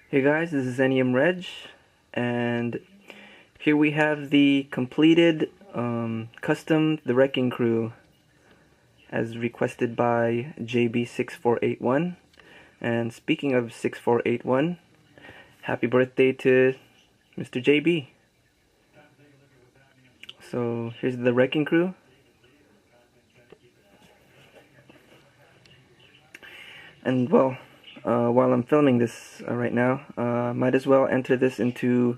Hey guys, this is Reg, and here we have the completed custom The Wrecking Crew as requested by jb6481. And speaking of 6481, happy birthday to Mr. JB. So here's The Wrecking Crew. And well, while I'm filming this right now, might as well enter this into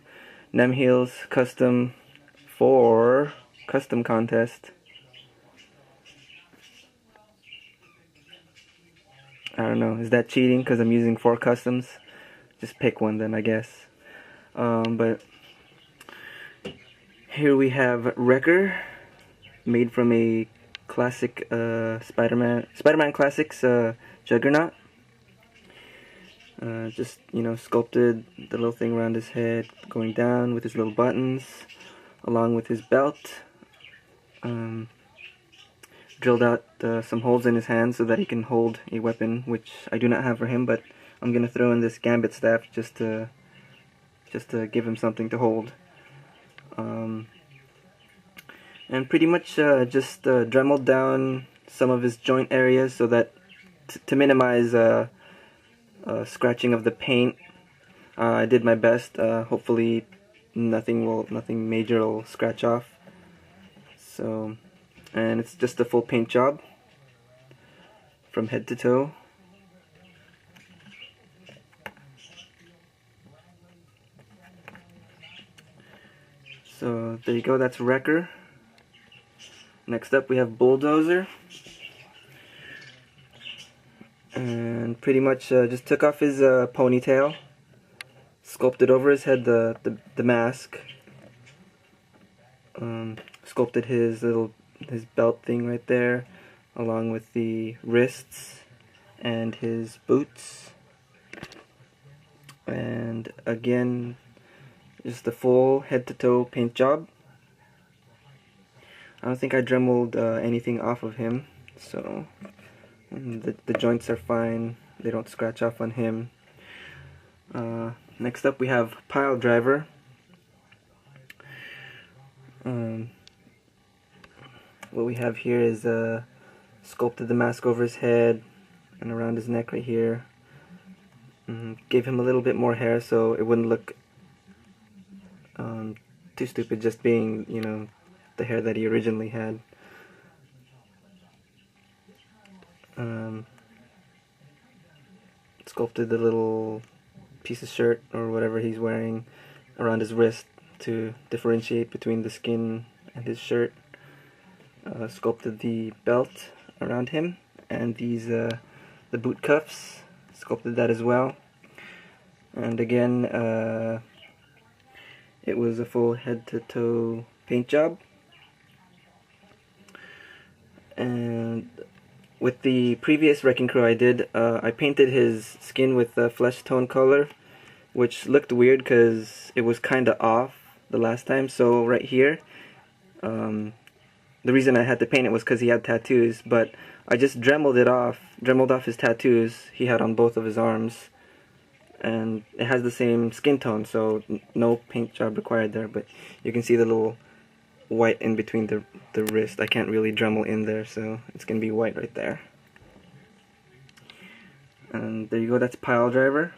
nemheal's custom contest. I don't know, is that cheating because I'm using 4 customs? Just pick one then, I guess. But here we have Wrecker, made from a classic Spider-Man Classics Juggernaut. Just, sculpted the little thing around his head, going down with his little buttons, along with his belt. Drilled out some holes in his hands so that he can hold a weapon, which I do not have for him, but I'm gonna throw in this gambit staff just to give him something to hold. And pretty much just dremeled down some of his joint areas so that to minimize scratching of the paint. I did my best. Hopefully nothing major will scratch off. So, and it's just a full paint job from head to toe. So there you go, that's Wrecker. Next up we have Bulldozer. And pretty much just took off his ponytail, sculpted over his head the mask, sculpted his belt thing right there, along with the wrists and his boots, and again just the full head to toe paint job. I don't think I dremeled anything off of him, so the joints are fine, they don't scratch off on him. Next up we have Piledriver. What we have here is sculpted the mask over his head and around his neck right here. Gave him a little bit more hair so it wouldn't look too stupid, just being, the hair that he originally had. Sculpted the little piece of shirt or whatever he's wearing around his wrist to differentiate between the skin and his shirt. Sculpted the belt around him, and these the boot cuffs, sculpted that as well. And again, it was a full head to toe paint job. And with the previous Wrecking Crew I did, I painted his skin with flesh tone color, which looked weird because it was kinda off the last time. So right here, the reason I had to paint it was because he had tattoos, but I just dremeled off his tattoos he had on both of his arms, and it has the same skin tone, so no paint job required there. But you can see the little white in between the wrist. I can't really dremel in there, so it's gonna be white right there. And there you go, that's Piledriver.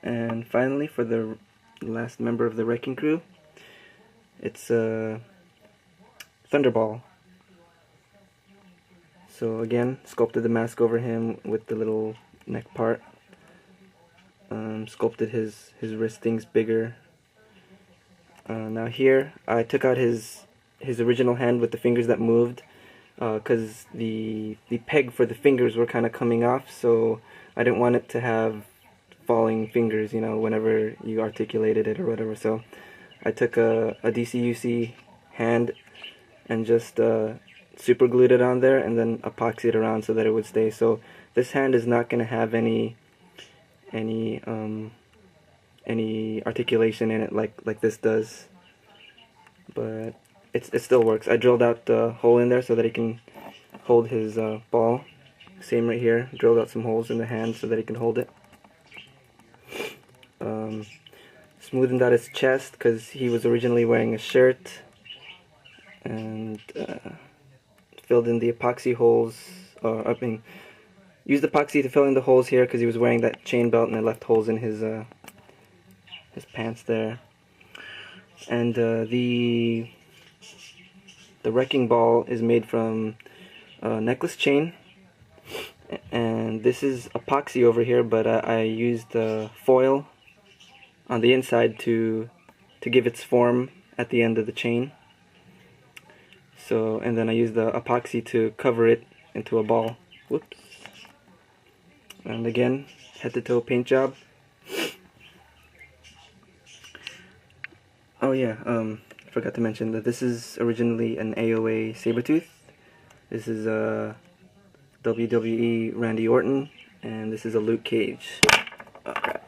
And finally, for the last member of the Wrecking Crew, it's Thunderball. So again, sculpted the mask over him with the little neck part. Sculpted his wrist things bigger. Now here, I took out his original hand with the fingers that moved, because the peg for the fingers were kind of coming off, so I didn't want it to have falling fingers, whenever you articulated it or whatever. So I took a DCUC hand and just super glued it on there, and then epoxied it around so that it would stay. So this hand is not going to have any articulation in it like this does, but it still works. I drilled out the hole in there so that he can hold his ball same right here. Drilled out some holes in the hand so that he can hold it. Smoothened out his chest because he was originally wearing a shirt, and filled in the epoxy holes. Used epoxy to fill in the holes here because he was wearing that chain belt, and I left holes in his pants there. And the wrecking ball is made from necklace chain, and this is epoxy over here, but I used foil on the inside to give its form at the end of the chain. So, and then I used the epoxy to cover it into a ball. Whoops. And again, head to toe paint job. Oh yeah, I forgot to mention that this is originally an AOA Sabretooth. This is a WWE Randy Orton, and this is a Luke Cage. Oh crap.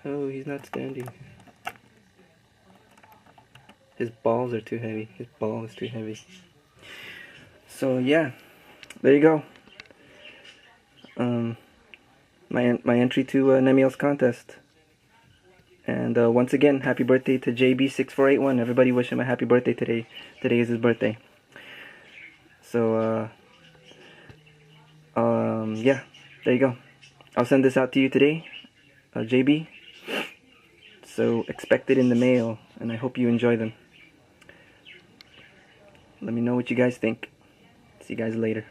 Oh, he's not standing. His balls are too heavy. His ball is too heavy. So yeah, there you go. My entry to nemheal's contest. And once again, happy birthday to jb6481. Everybody wish him a happy birthday today. Today is his birthday. So yeah, there you go. I'll send this out to you today, JB. So expect it in the mail, and I hope you enjoy them. Let me know what you guys think. See you guys later.